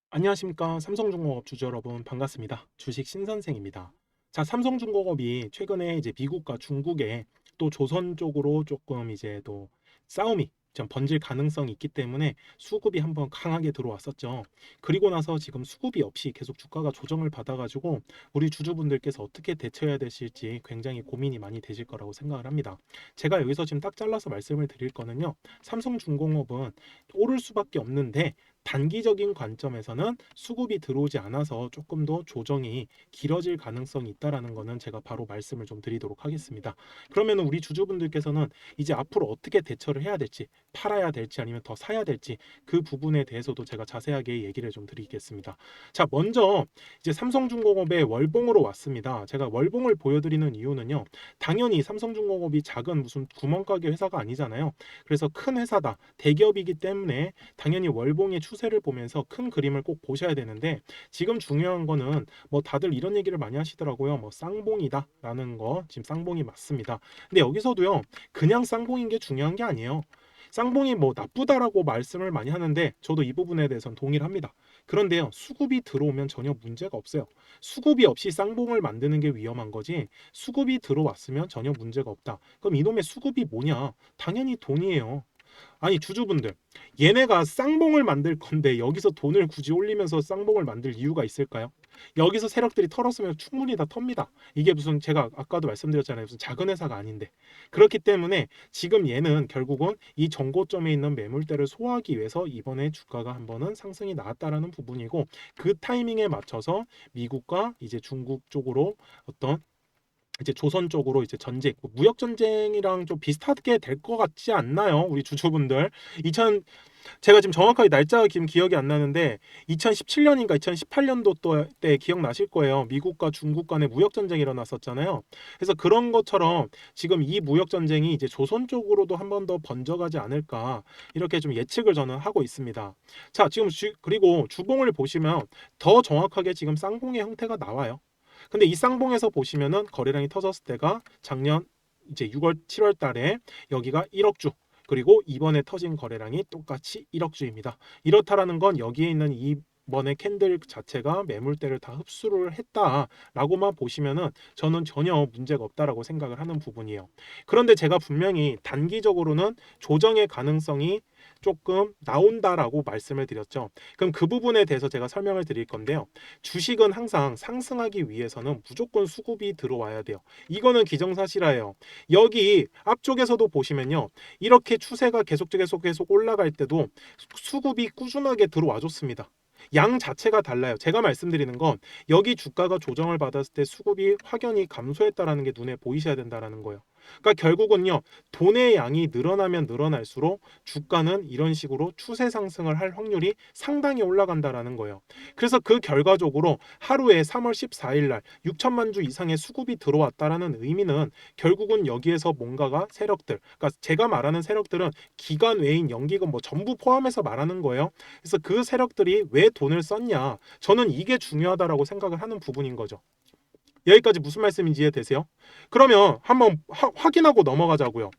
안녕하십니까. 삼성중공업 주주 여러분 반갑습니다. 주식 신선생입니다. 자, 삼성중공업이 최근에 이제 미국과 중국에 또 조선 쪽으로 조금 이제 또 싸움이 좀 번질 가능성이 있기 때문에 수급이 한번 강하게 들어왔었죠. 그리고 나서 지금 수급이 없이 계속 주가가 조정을 받아가지고 우리 주주분들께서 어떻게 대처해야 되실지 굉장히 고민이 많이 되실 거라고 생각을 합니다. 제가 여기서 지금 딱 잘라서 말씀을 드릴 거는요. 삼성중공업은 오를 수밖에 없는데 단기적인 관점에서는 수급이 들어오지 않아서 조금 더 조정이 길어질 가능성이 있다라는 거는 제가 바로 말씀을 좀 드리도록 하겠습니다. 그러면 우리 주주분들께서는 이제 앞으로 어떻게 대처를 해야 될지, 팔아야 될지 아니면 더 사야 될지 그 부분에 대해서도 제가 자세하게 얘기를 좀 드리겠습니다. 자, 먼저 이제 삼성중공업의 월봉으로 왔습니다. 제가 월봉을 보여드리는 이유는요. 당연히 삼성중공업이 작은 무슨 구멍가게 회사가 아니잖아요. 그래서 큰 회사다, 대기업이기 때문에 당연히 월봉의 추세를 보면서 큰 그림을 꼭 보셔야 되는데, 지금 중요한 거는 뭐 다들 이런 얘기를 많이 하시더라고요. 뭐 쌍봉이다 라는 거, 지금 쌍봉이 맞습니다. 근데 여기서도요, 그냥 쌍봉인 게 중요한 게 아니에요. 쌍봉이 뭐 나쁘다라고 말씀을 많이 하는데 저도 이 부분에 대해서는 동의를 합니다. 그런데요, 수급이 들어오면 전혀 문제가 없어요. 수급이 없이 쌍봉을 만드는 게 위험한 거지, 수급이 들어왔으면 전혀 문제가 없다. 그럼 이놈의 수급이 뭐냐? 당연히 돈이에요. 아니 주주분들, 얘네가 쌍봉을 만들 건데 여기서 돈을 굳이 올리면서 쌍봉을 만들 이유가 있을까요? 여기서 세력들이 털었으면 충분히 다 텁니다. 이게 무슨, 제가 아까도 말씀드렸잖아요, 무슨 작은 회사가 아닌데. 그렇기 때문에 지금 얘는 결국은 이 정고점에 있는 매물대를 소화하기 위해서 이번에 주가가 한 번은 상승이 나왔다라는 부분이고, 그 타이밍에 맞춰서 미국과 이제 중국 쪽으로 어떤 이제 조선 쪽으로 이제 전쟁, 무역 전쟁이랑 좀 비슷하게 될 것 같지 않나요? 우리 주주분들. 2000 제가 지금 정확하게 날짜가 지금 기억이 안 나는데 2017년인가 2018년도 때 기억나실 거예요. 미국과 중국 간의 무역 전쟁이 일어났었잖아요. 그래서 그런 것처럼 지금 이 무역 전쟁이 이제 조선 쪽으로도 한 번 더 번져가지 않을까, 이렇게 좀 예측을 저는 하고 있습니다. 자, 지금 그리고 주봉을 보시면 더 정확하게 지금 쌍봉의 형태가 나와요. 근데 이 쌍봉에서 보시면은 거래량이 터졌을 때가 작년 이제 6월, 7월 달에 여기가 1억 주, 그리고 이번에 터진 거래량이 똑같이 1억 주입니다. 이렇다라는 건 여기에 있는 이번에 캔들 자체가 매물대를 다 흡수를 했다라고만 보시면은 저는 전혀 문제가 없다라고 생각을 하는 부분이에요. 그런데 제가 분명히 단기적으로는 조정의 가능성이 조금 나온다라고 말씀을 드렸죠. 그럼 그 부분에 대해서 제가 설명을 드릴 건데요. 주식은 항상 상승하기 위해서는 무조건 수급이 들어와야 돼요. 이거는 기정사실화예요. 여기 앞쪽에서도 보시면요, 이렇게 추세가 계속 올라갈 때도 수급이 꾸준하게 들어와 줬습니다. 양 자체가 달라요. 제가 말씀드리는 건 여기 주가가 조정을 받았을 때 수급이 확연히 감소했다라는 게 눈에 보이셔야 된다라는 거예요. 그러니까 결국은요, 돈의 양이 늘어나면 늘어날수록 주가는 이런 식으로 추세 상승을 할 확률이 상당히 올라간다라는 거예요. 그래서 그 결과적으로 하루에 3월 14일 날 6천만 주 이상의 수급이 들어왔다라는 의미는 결국은 여기에서 뭔가가 세력들, 그러니까 제가 말하는 세력들은 기관 외인 연기금 뭐 전부 포함해서 말하는 거예요. 그래서 그 세력들이 왜 돈을 썼냐, 저는 이게 중요하다라고 생각을 하는 부분인 거죠. 여기까지 무슨 말씀인지 이해되세요? 그러면 한번 확인하고 넘어가자고요.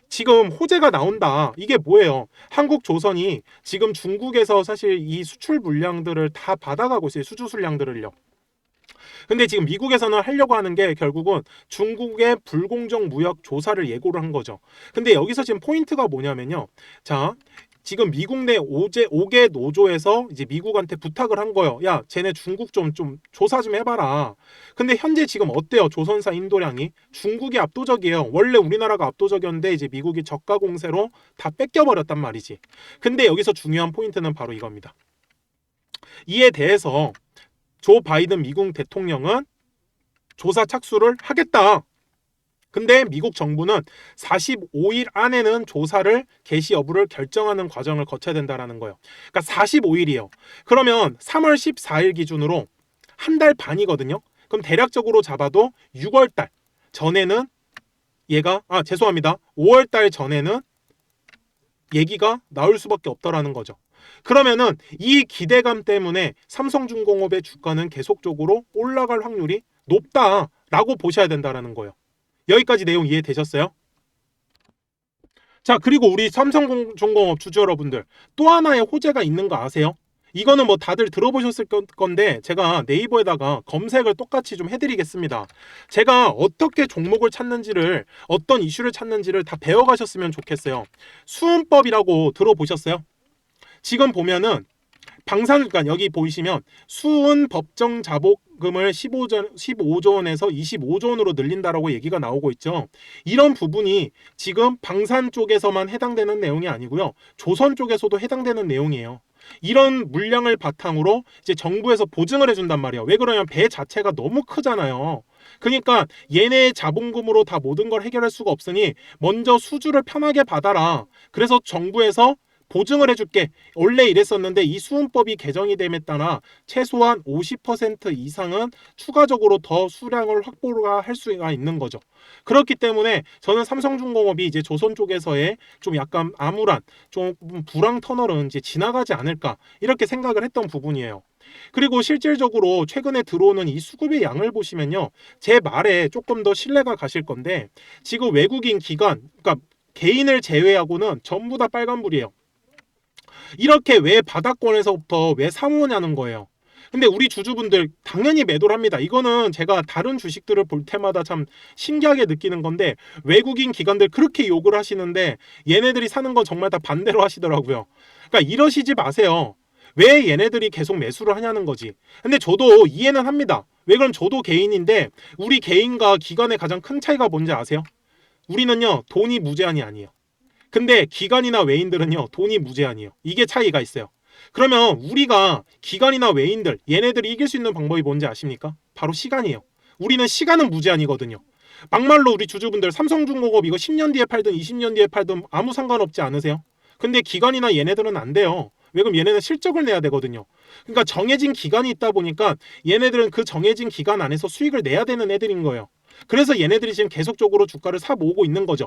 지금 호재가 나온다. 이게 뭐예요? 한국조선이 지금 중국에서 사실 이 수출 물량들을 다 받아가고 있어요. 수주 술량들을요. 근데 지금 미국에서는 하려고 하는 게 결국은 중국의 불공정 무역 조사를 예고를 한 거죠. 근데 여기서 지금 포인트가 뭐냐면요. 자, 지금 미국 내 5개 노조에서 이제 미국한테 부탁을 한 거예요. 야, 쟤네 중국 좀 조사 좀 해봐라. 근데 현재 지금 어때요? 조선사 인도량이 중국이 압도적이에요. 원래 우리나라가 압도적이었는데 이제 미국이 저가 공세로 다 뺏겨버렸단 말이지. 근데 여기서 중요한 포인트는 바로 이겁니다. 이에 대해서 조 바이든 미국 대통령은 조사 착수를 하겠다. 근데 미국 정부는 45일 안에는 조사를 개시 여부를 결정하는 과정을 거쳐야 된다는 거예요. 그러니까 45일이에요. 그러면 3월 14일 기준으로 한 달 반이거든요. 그럼 대략적으로 잡아도 6월 달 전에는 얘가, 죄송합니다, 5월 달 전에는 얘기가 나올 수밖에 없다라는 거죠. 그러면은 이 기대감 때문에 삼성중공업의 주가는 계속적으로 올라갈 확률이 높다라고 보셔야 된다라는 거예요. 여기까지 내용 이해되셨어요? 자, 그리고 우리 삼성중공업 주주 여러분들, 또 하나의 호재가 있는 거 아세요? 이거는 뭐 다들 들어보셨을 건데 제가 네이버에다가 검색을 똑같이 좀 해드리겠습니다. 제가 어떻게 종목을 찾는지를, 어떤 이슈를 찾는지를 다 배워가셨으면 좋겠어요. 수은법이라고 들어보셨어요? 지금 보면은 방산일간 여기 보이시면 수은 법정 자본금을 15조 원에서 25조 원으로 늘린다라고 얘기가 나오고 있죠. 이런 부분이 지금 방산 쪽에서만 해당되는 내용이 아니고요. 조선 쪽에서도 해당되는 내용이에요. 이런 물량을 바탕으로 이제 정부에서 보증을 해준단 말이에요. 왜 그러냐면 배 자체가 너무 크잖아요. 그러니까 얘네의 자본금으로 다 모든 걸 해결할 수가 없으니 먼저 수주를 편하게 받아라. 그래서 정부에서 보증을 해줄게. 원래 이랬었는데 이 수은법이 개정이 됨에 따라 최소한 50% 이상은 추가적으로 더 수량을 확보가 할 수가 있는 거죠. 그렇기 때문에 저는 삼성중공업이 이제 조선 쪽에서의 좀 약간 암울한 좀 불황 터널은 이제 지나가지 않을까 이렇게 생각을 했던 부분이에요. 그리고 실질적으로 최근에 들어오는 이 수급의 양을 보시면요. 제 말에 조금 더 신뢰가 가실 건데 지금 외국인 기관, 그러니까 개인을 제외하고는 전부 다 빨간불이에요. 이렇게 왜 바닥권에서부터 왜 사모냐는 거예요. 근데 우리 주주분들 당연히 매도를 합니다. 이거는 제가 다른 주식들을 볼 때마다 참 신기하게 느끼는 건데 외국인 기관들 그렇게 욕을 하시는데 얘네들이 사는 건 정말 다 반대로 하시더라고요. 그러니까 이러시지 마세요. 왜 얘네들이 계속 매수를 하냐는 거지. 근데 저도 이해는 합니다. 왜 그럼 저도 개인인데 우리 개인과 기관의 가장 큰 차이가 뭔지 아세요? 우리는요 돈이 무제한이 아니에요. 근데 기관이나 외인들은요 돈이 무제한이에요. 이게 차이가 있어요. 그러면 우리가 기관이나 외인들 얘네들이 이길 수 있는 방법이 뭔지 아십니까? 바로 시간이에요. 우리는 시간은 무제한이거든요. 막말로 우리 주주분들 삼성중공업 이거 10년 뒤에 팔든 20년 뒤에 팔든 아무 상관없지 않으세요? 근데 기관이나 얘네들은 안 돼요. 왜 그럼 얘네는 실적을 내야 되거든요. 그러니까 정해진 기간이 있다 보니까 얘네들은 그 정해진 기간 안에서 수익을 내야 되는 애들인 거예요. 그래서 얘네들이 지금 계속적으로 주가를 사 모으고 있는 거죠.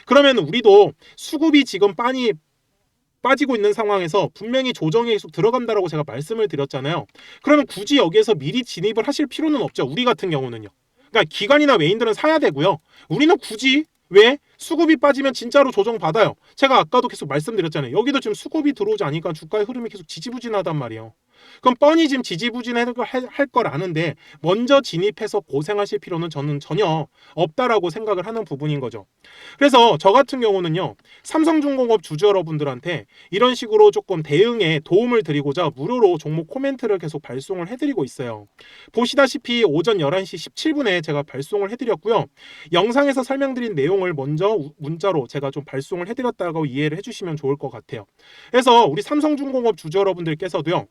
그러면 우리도 수급이 지금 많이 빠지고 있는 상황에서 분명히 조정에 계속 들어간다라고 제가 말씀을 드렸잖아요. 그러면 굳이 여기에서 미리 진입을 하실 필요는 없죠. 우리 같은 경우는요. 그러니까 기관이나 외인들은 사야 되고요. 우리는 굳이 왜? 수급이 빠지면 진짜로 조정받아요. 제가 아까도 계속 말씀드렸잖아요. 여기도 지금 수급이 들어오지 않으니까 주가의 흐름이 계속 지지부진하단 말이에요. 그럼 뻔히 지금 지지부진할 걸 아는데 먼저 진입해서 고생하실 필요는 저는 전혀 없다라고 생각을 하는 부분인 거죠. 그래서 저 같은 경우는요. 삼성중공업 주주 여러분들한테 이런 식으로 조금 대응에 도움을 드리고자 무료로 종목 코멘트를 계속 발송을 해드리고 있어요. 보시다시피 오전 11시 17분에 제가 발송을 해드렸고요. 영상에서 설명드린 내용을 먼저 문자로 제가 좀 발송을 해드렸다고 이해를 해주시면 좋을 것 같아요. 그래서 우리 삼성중공업 주주 여러분들께서도요.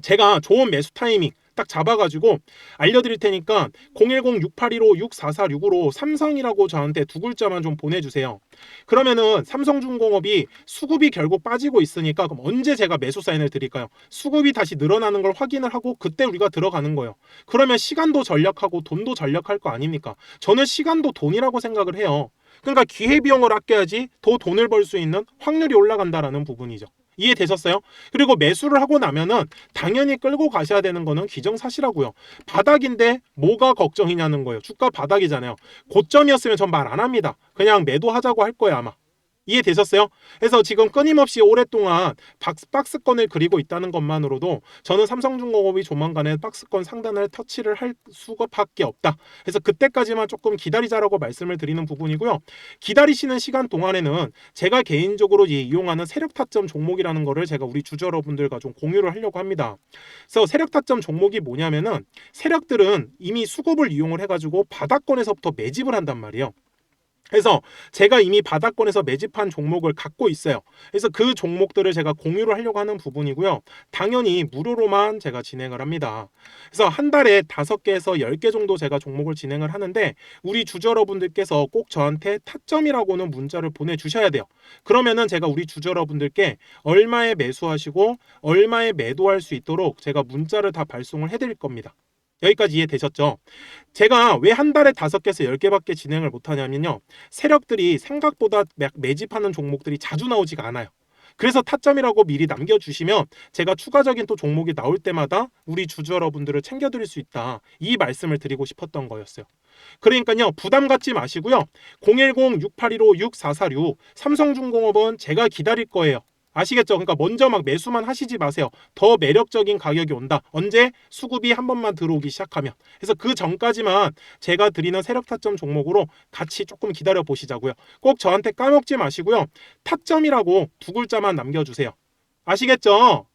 제가 좋은 매수 타이밍 딱 잡아가지고 알려드릴 테니까 010-6815-6446으로 삼성이라고 저한테 두 글자만 좀 보내주세요. 그러면은 삼성중공업이 수급이 결국 빠지고 있으니까 그럼 언제 제가 매수 사인을 드릴까요? 수급이 다시 늘어나는 걸 확인을 하고 그때 우리가 들어가는 거예요. 그러면 시간도 전략하고 돈도 전략할 거 아닙니까? 저는 시간도 돈이라고 생각을 해요. 그러니까 기회비용을 아껴야지 더 돈을 벌 수 있는 확률이 올라간다라는 부분이죠. 이해되셨어요? 그리고 매수를 하고 나면은 당연히 끌고 가셔야 되는 거는 기정사실하고요. 바닥인데 뭐가 걱정이냐는 거예요. 주가 바닥이잖아요. 고점이었으면 전 말 안 합니다. 그냥 매도하자고 할 거예요, 아마. 이해되셨어요? 그래서 지금 끊임없이 오랫동안 박스권을 그리고 있다는 것만으로도 저는 삼성중공업이 조만간에 박스권 상단을 터치를 할 수밖에 없다. 그래서 그때까지만 조금 기다리자라고 말씀을 드리는 부분이고요. 기다리시는 시간 동안에는 제가 개인적으로 이용하는 세력 타점 종목이라는 거를 제가 우리 주주 여러분들과 좀 공유를 하려고 합니다. 그래서 세력 타점 종목이 뭐냐면은 세력들은 이미 수급을 이용을 해가지고 바닥권에서부터 매집을 한단 말이에요. 그래서 제가 이미 바닥권에서 매집한 종목을 갖고 있어요. 그래서 그 종목들을 제가 공유를 하려고 하는 부분이고요. 당연히 무료로만 제가 진행을 합니다. 그래서 한 달에 5개에서 10개 정도 제가 종목을 진행을 하는데 우리 주주 여러분들께서 꼭 저한테 타점이라고는 문자를 보내주셔야 돼요. 그러면은 제가 우리 주주 여러분들께 얼마에 매수하시고 얼마에 매도할 수 있도록 제가 문자를 다 발송을 해드릴 겁니다. 여기까지 이해되셨죠? 제가 왜 한 달에 5개에서 10개밖에 진행을 못하냐면요. 세력들이 생각보다 매집하는 종목들이 자주 나오지가 않아요. 그래서 타점이라고 미리 남겨주시면 제가 추가적인 또 종목이 나올 때마다 우리 주주 여러분들을 챙겨드릴 수 있다. 이 말씀을 드리고 싶었던 거였어요. 그러니까요. 부담 갖지 마시고요. 010-6815-6446 삼성중공업은 제가 기다릴 거예요. 아시겠죠? 그러니까 먼저 막 매수만 하시지 마세요. 더 매력적인 가격이 온다. 언제? 수급이 한 번만 들어오기 시작하면. 그래서 그 전까지만 제가 드리는 세력 타점 종목으로 같이 조금 기다려 보시자고요. 꼭 저한테 까먹지 마시고요. 타점이라고 두 글자만 남겨주세요. 아시겠죠?